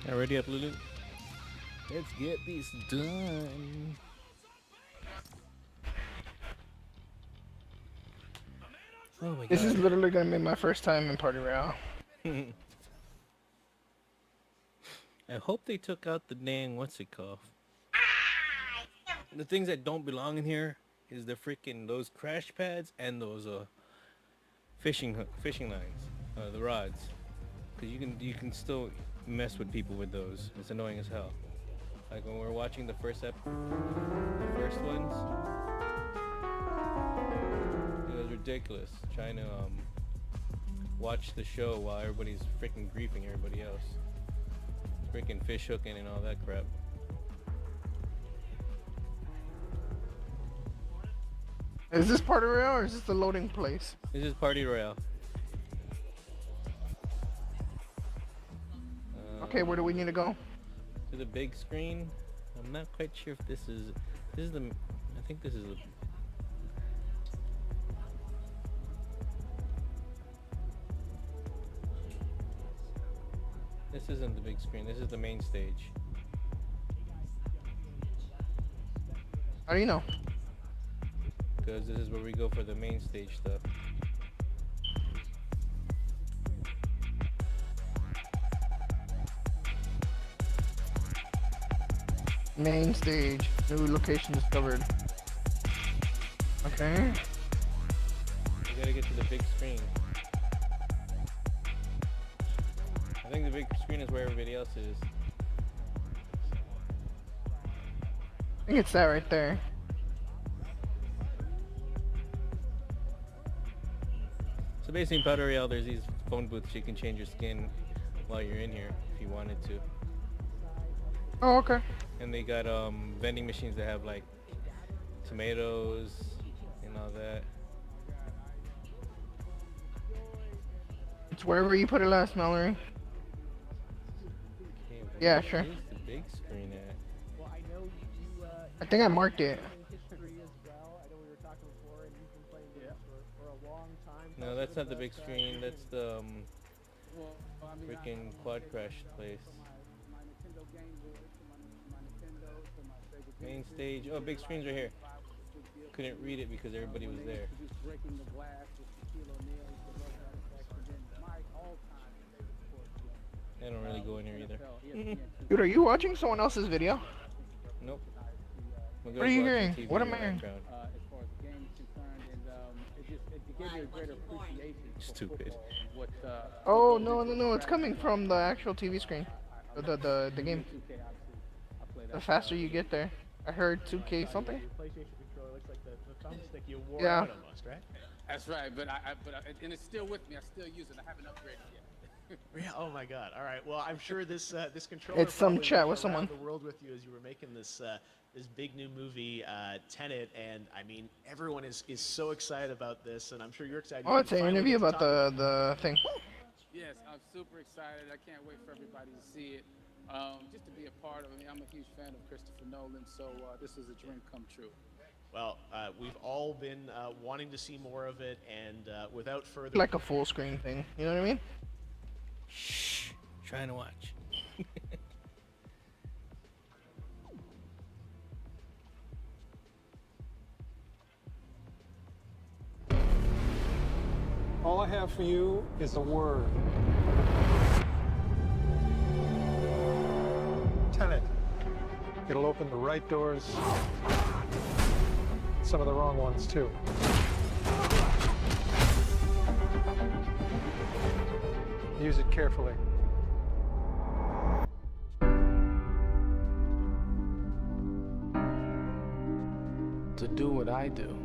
Ready up, Lulu? Let's get this done. Oh my god. This is literally gonna be my first time in Party Royale. I hope they took out the dang what's it called? The things that don't belong in here is the freaking those crash pads and those fishing lines, the rods, because you can still mess with people with those. It's annoying as hell. Like when we're watching the first ones, it was ridiculous trying to watch the show while everybody's freaking griefing everybody else, freaking fish hooking and all that crap. Is this Party Royale or is this the loading place? This is Party Royale. Okay, where do we need to go? To the big screen. I'm not quite sure if this is the. I think this is the. This isn't the big screen. This is the main stage. How do you know? Because this is where we go for the main stage stuff. Main stage. New location discovered. Okay. You gotta get to the big screen. I think the big screen is where everybody else is. I think it's that right there. So basically in Battle Royale there's these phone booths you can change your skin while you're in here if you wanted to. Oh, okay. And they got vending machines that have like tomatoes and all that. It's wherever you put it last, Mallory. Okay, Yeah, sure. Where's the big screen at? I think I marked it. No, that's not the big screen. That's the freaking quad crash place. Main stage. Oh, big screen's right here. Couldn't read it because everybody was there. I don't really go in here either. Dude, are you watching someone else's video? Nope. What are you hearing? What am I hearing? Stupid. Oh, no, it's coming from the actual TV screen. The game. The faster you get there. I heard 2K something. Yeah. That's right, but and it's still with me. I still use it. I haven't upgraded yet. Yeah, oh my God! All right. Well, I'm sure this controller. It's some probably chat went with someone. around the world with you as you were making this this big new movie, Tenet, and I mean everyone is so excited about this, and I'm sure you're excited. Oh, it's an interview about the thing. Yes, I'm super excited. I can't wait for everybody to see it. Just to be a part of it. I'm a huge fan of Christopher Nolan, so this is a dream come true. Well, we've all been wanting to see more of it, and without further Like a full screen thing. You know what I mean? Shh. Trying to watch. All I have for you is a word. Tenet. It'll open the right doors, some of the wrong ones too. Use it carefully. To do what I do,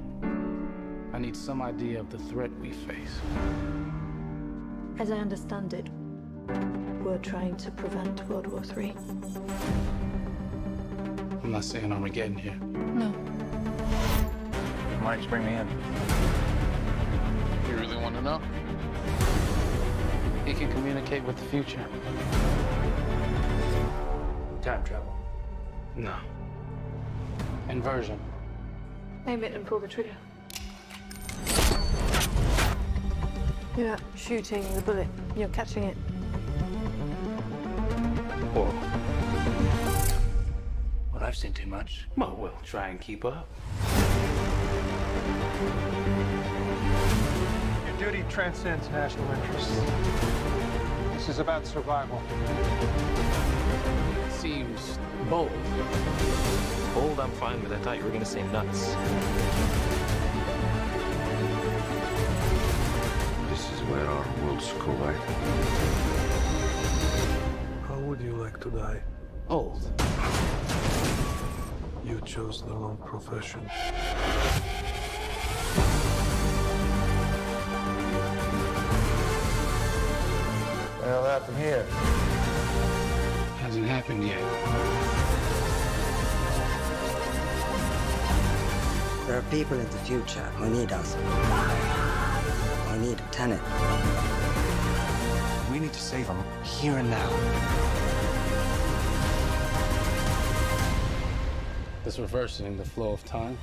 I need some idea of the threat we face. As I understand it, we're trying to prevent World War III. I'm not saying Armageddon here. No. Mike's bring me in. You really want to know? He can communicate with the future. Time travel. No. Inversion. Aim it and pull the trigger. You're not shooting the bullet, you're catching it. Whoa. Well, I've seen too much. Well, we'll try and keep up. Your duty transcends national interests. This is about survival. Seems bold. Bold, I'm fine with. I thought you were gonna say nuts. This is where our worlds collide. How would you like to die? Old. You chose the wrong profession. What the hell happened here? Hasn't happened yet. There are people in the future who need us. Who need Tenet. We need to save them here and now. This reversing the flow of time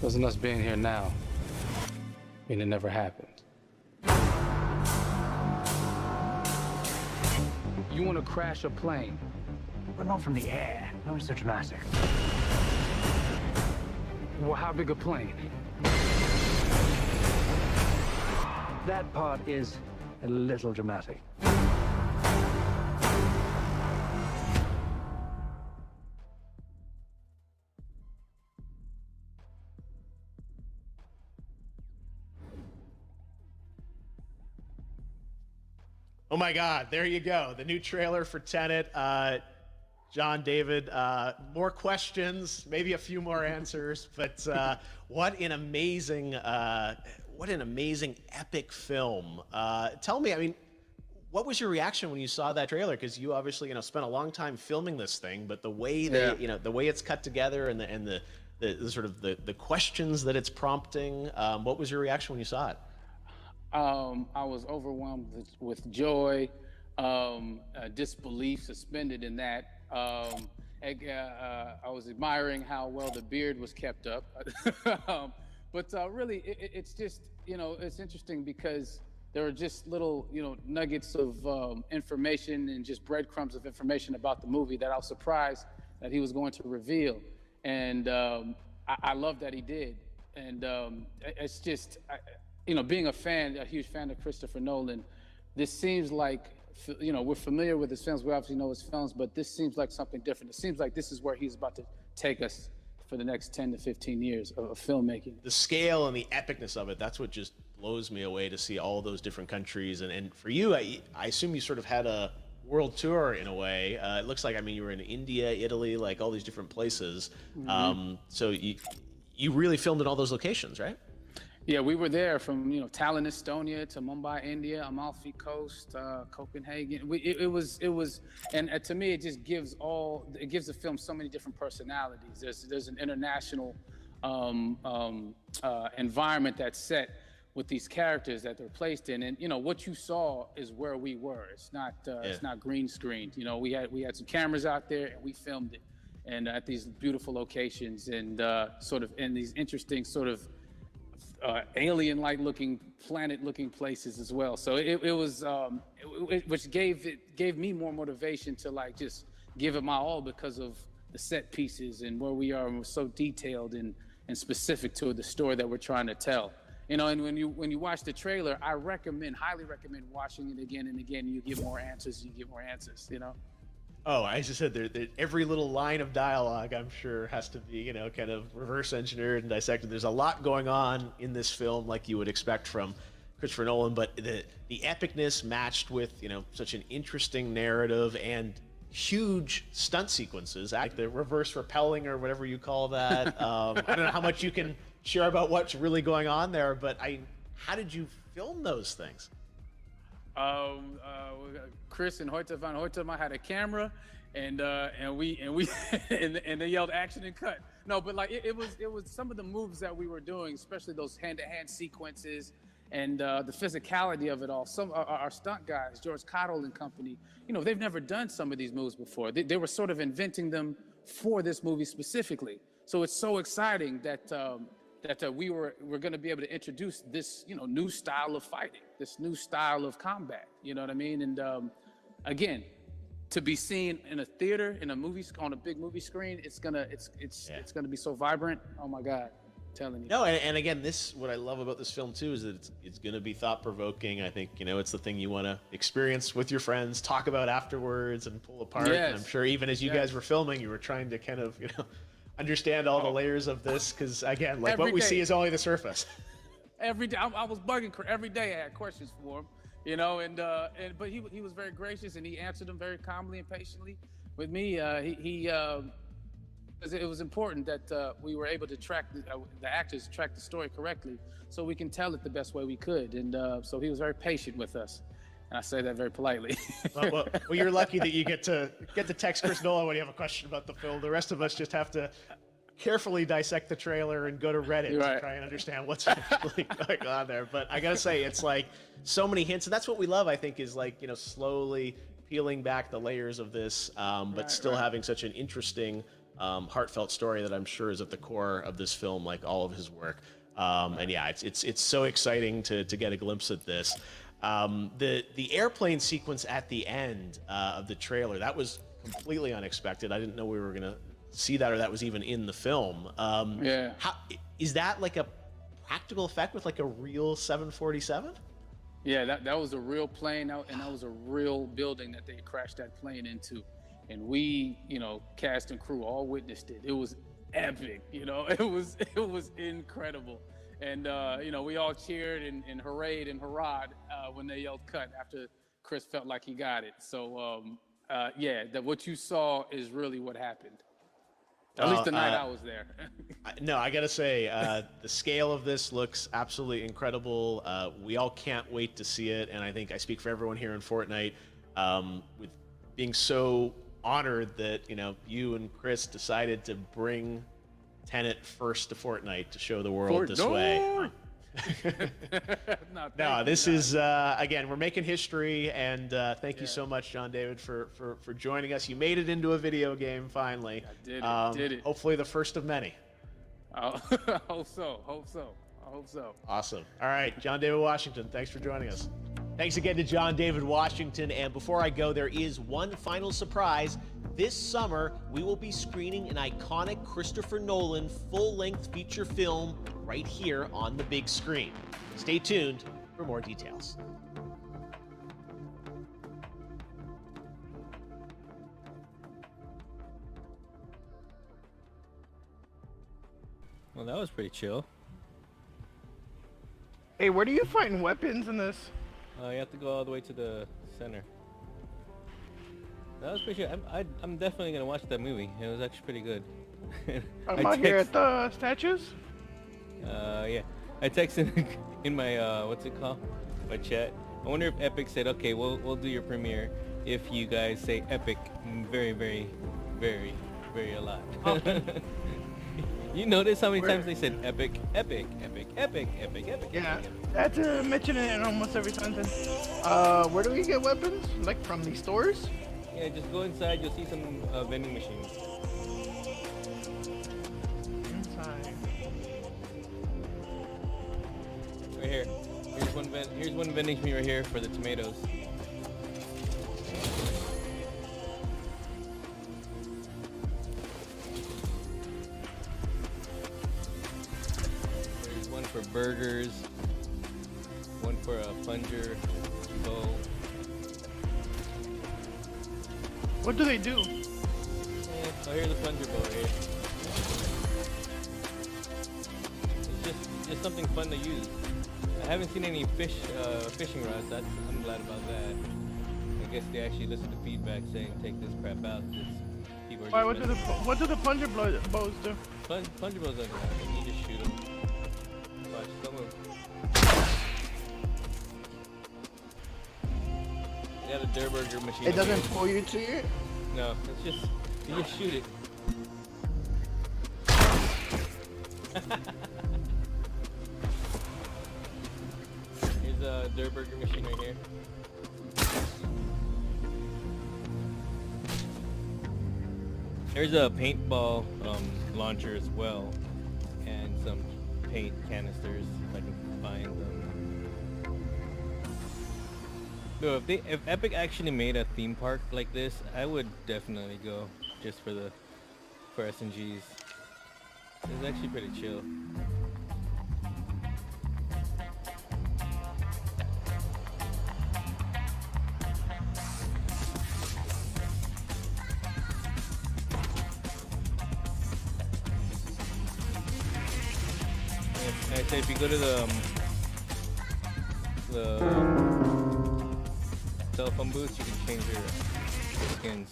doesn't us being here now mean it never happened. You want to crash a plane, but not from the air. No, it's so dramatic. Well, how big a plane? That part is a little dramatic. Oh my God, there you go. The new trailer for Tenet. John, David, more questions, maybe a few more answers, but what an amazing epic film. Tell me, I mean, what was your reaction when you saw that trailer? Because you obviously, spent a long time filming this thing, but the way that, the way it's cut together and the sort of the questions that it's prompting, what was your reaction when you saw it? I was overwhelmed with joy, disbelief suspended in that. I was admiring how well the beard was kept up. But really, it's just, it's interesting because there are just little, nuggets of information and just breadcrumbs of information about the movie that I was surprised that he was going to reveal. And I love that he did. And it's just, being a huge fan of Christopher Nolan, this seems like, we're familiar with his films. We obviously know his films, but this seems like something different. It seems like this is where he's about to take us for the next 10 to 15 years of filmmaking. The scale and the epicness of it, that's what just blows me away to see all those different countries. And for you, I assume you sort of had a world tour in a way. It looks like, you were in India, Italy, like all these different places. Mm-hmm. So you really filmed in all those locations, right? Yeah, we were there from Tallinn, Estonia, to Mumbai, India, Amalfi Coast, Copenhagen. It was, and to me, it just gives the film so many different personalities. There's an international environment that's set with these characters that they're placed in, and what you saw is where we were. It's not green screened. We had some cameras out there and we filmed it, and at these beautiful locations and sort of in these interesting sort of alien-like looking, planet-looking places as well. So it was, which gave me more motivation to just give it my all because of the set pieces and where we are, and we're so detailed and specific to the story that we're trying to tell. And when you watch the trailer, I highly recommend watching it again and again. You get more answers. Oh, I just said that every little line of dialogue, I'm sure, has to be, kind of reverse engineered and dissected. There's a lot going on in this film, like you would expect from Christopher Nolan, but the epicness matched with, such an interesting narrative and huge stunt sequences, like the reverse rappelling or whatever you call that. I don't know how much you can share about what's really going on there, but how did you film those things? Chris and Hoyte van Hoytema had a camera, and they yelled action and cut. No, but it was some of the moves that we were doing, especially those hand-to-hand sequences and the physicality of it all. Some our stunt guys, George Cottle and company, they've never done some of these moves before. They were sort of inventing them for this movie specifically. So it's so exciting that we're going to be able to introduce this new style of fighting, this new style of combat. You know what I mean? And again, to be seen in a theater, in a movie, on a big movie screen, it's gonna be so vibrant. Oh my God, I'm telling you. No, and again, what I love about this film too is that it's gonna be thought provoking. I think it's the thing you want to experience with your friends, talk about afterwards, and pull apart. Yes. And I'm sure even as you guys were filming, you were trying to kind of understand all the layers of this, because again, like what we see is only the surface. Every day, I was bugging every day. I had questions for him, but he was very gracious, and he answered them very calmly and patiently with me. It was important that we were able to track the actors track the story correctly, so we can tell it the best way we could. And so he was very patient with us, and I say that very politely. well, you're lucky that you get to text Chris Nolan when you have a question about the film. The rest of us just have to carefully dissect the trailer and go to Reddit to try and understand what's actually going on there. But I gotta say, it's like so many hints, and that's what we love, I think, is like slowly peeling back the layers of this, but still having such an interesting, heartfelt story that I'm sure is at the core of this film, like all of his work. And yeah, it's so exciting to get a glimpse at this. The airplane sequence at the end of the trailer, that was completely unexpected. I didn't know we were gonna see that, or that was even in the film. How is that, like a practical effect with like a real 747? Yeah, that was a real plane, and that was a real building that they crashed that plane into, and we, cast and crew all witnessed it. It was epic, it was incredible, and we all cheered and hurrayed and hurrahed when they yelled cut after Chris felt like he got it. So that what you saw is really what happened. At least the night I was there. No, I gotta say, the scale of this looks absolutely incredible. We all can't wait to see it, and I think I speak for everyone here in Fortnite, with being so honored that you and Chris decided to bring Tenet first to Fortnite to show the world this way. No, this is again, we're making history, and thank you so much, John David, for joining us. You made it into a video game finally. I did it. Hopefully the first of many. I hope so. Awesome. All right, John David Washington, thanks for joining us. Thanks again to John David Washington. And before I go, there is one final surprise. This summer, we will be screening an iconic Christopher Nolan full-length feature film right here on the big screen. Stay tuned for more details. Well, that was pretty chill. Hey, where do you find weapons in this? You have to go all the way to the center. That was pretty chill. I'm definitely gonna watch that movie. It was actually pretty good. I'm out here at the statues. Yeah. I texted in my what's it called? My chat. I wonder if Epic said, okay, we'll do your premiere if you guys say Epic very, very, very, very a lot. You notice how many times they said epic, epic, epic, epic, epic, epic. Yeah, I had to mention it in almost every sentence. Where do we get weapons? Like from these stores? Yeah, just go inside. You'll see some vending machines. Inside. Right here. Here's one vending machine right here for the tomatoes. For burgers, one for a plunger bow. What do they do? Oh, here's a plunger bow right here. It's just something fun to use. I haven't seen any fishing rods. I'm glad about that. I guess they actually listen to feedback saying take this crap out. Why? What do the plunger bows do? Plunger bows like that. You just shoot them. Watch, don't move. They got a Durburger machine. It doesn't pull you to it? No, it's just you just shoot it. Here's a Durburger machine right here. There's a paintball launcher as well, and some paint canisters if I can find them. So if Epic actually made a theme park like this, I would definitely go just for SNGs. It's actually pretty chill. I say if you go to the cell phone booths, you can change your skins.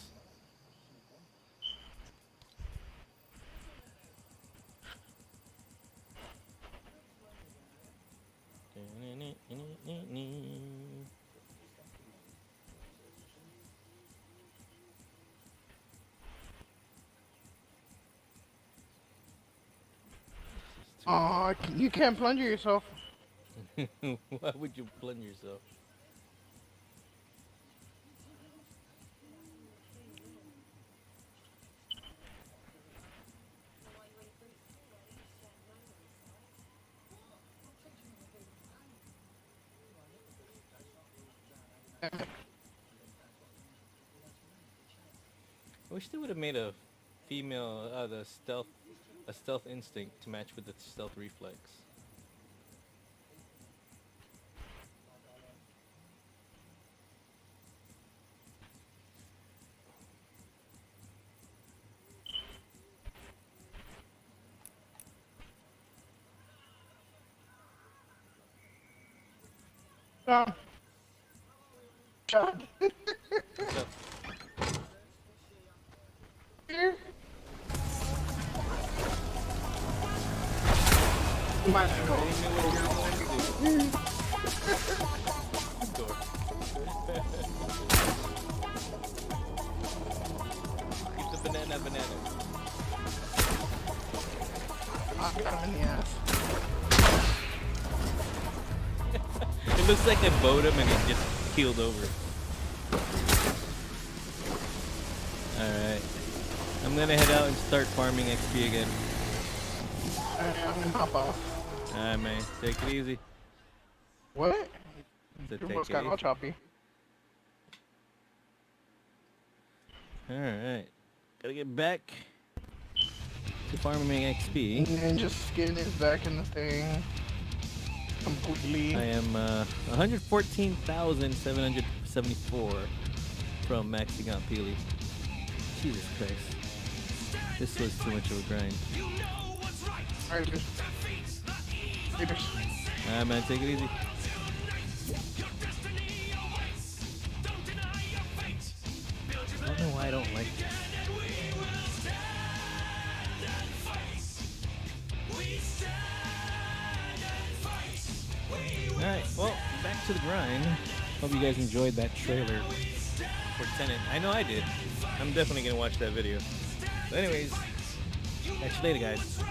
Aw, you can't plunger yourself. Why would you blend yourself? I wish they would have made a female, a stealth instinct to match with the stealth reflex. Shut. What's up? Here. My Door. Keep the banana. I got him in the ass. It looks like I bowed him and he just keeled over. Alright. I'm gonna head out and start farming XP again. Alright, I'm gonna hop off. Alright, man. Take it easy. What? So Your take voice it got all easy. choppy. Alright. Gotta get back to farming XP. And just skin is back in the thing. Completely. I am 114,774 from maxing out Peely. Jesus Christ. This was too much of a grind. Alright, dude. Laters. Alright, man. Take it easy. I don't know why I don't like this. Alright, well, back to the grind. Hope you guys enjoyed that trailer for Tenet. I know I did. I'm definitely going to watch that video. But anyways, catch you later, guys.